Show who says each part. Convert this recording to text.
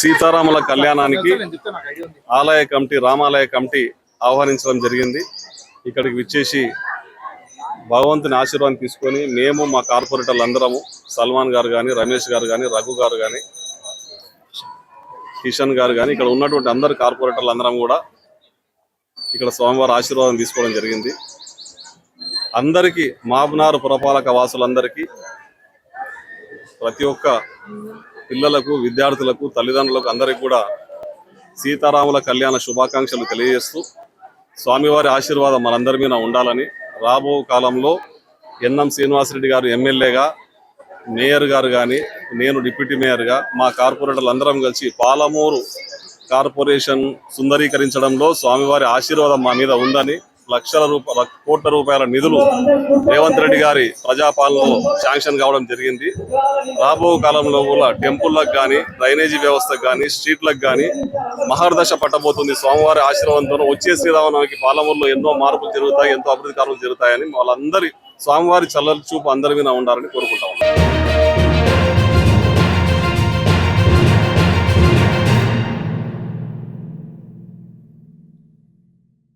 Speaker 1: సీతారాముల కళ్యాణానికి ఆలయ కమిటీ రామాలయ కమిటీ ఆహ్వానించడం జరిగింది. ఇక్కడికి విచ్చేసి భగవంతుని ఆశీర్వాదం తీసుకొని మేము మా కార్పొరేటర్లు అందరము సల్మాన్ గారు కానీ, రమేష్ గారు కానీ, రఘు గారు కానీ, కిషన్ గారు కానీ, ఇక్కడ ఉన్నటువంటి అందరు కార్పొరేటర్లు అందరం కూడా ఇక్కడ స్వామివారి ఆశీర్వాదం తీసుకోవడం జరిగింది. అందరికీ మాబ్నార్ పురపాలక వాసులందరికీ, ప్రతి ఒక్క పిల్లలకు, విద్యార్థులకు, తల్లిదండ్రులకు అందరికీ కూడా సీతారాముల కళ్యాణ శుభాకాంక్షలు తెలియజేస్తూ స్వామివారి ఆశీర్వాదం మనందరి మీద ఉండాలని, రాబో కాలంలో ఎన్ఎం శ్రీనివాసరెడ్డి గారు ఎమ్మెల్యేగా, మేయర్ గారు కానీ, నేను డిప్యూటీ మేయర్గా మా కార్పొరేటర్లు అందరం కలిసి పాలమూరు కార్పొరేషన్ సుందరీకరించడంలో స్వామివారి ఆశీర్వాదం మా మీద ఉందని, కోట్ల రూపాయల నిధులు రేవంత్ రెడ్డి గారి ప్రజాపాలనలో శాంక్షన్ కావడం జరిగింది. రాబో కాలంలో కూడా టెంపుల్లకు కానీ, డ్రైనేజీ వ్యవస్థకు కానీ, స్ట్రీట్లకు కానీ మహర్దశ పట్టబోతుంది. స్వామివారి ఆశీర్వాదంతో వచ్చే శ్రీరామనవమికి పాలమూరులో ఎన్నో మార్పులు జరుగుతాయి, ఎంతో అభివృద్ధి కార్యక్రమాలు జరుగుతాయని వాళ్ళందరి స్వామివారి చల్లని చూపు అందరి మీద ఉండాలని కోరుకుంటా ఉన్నాం.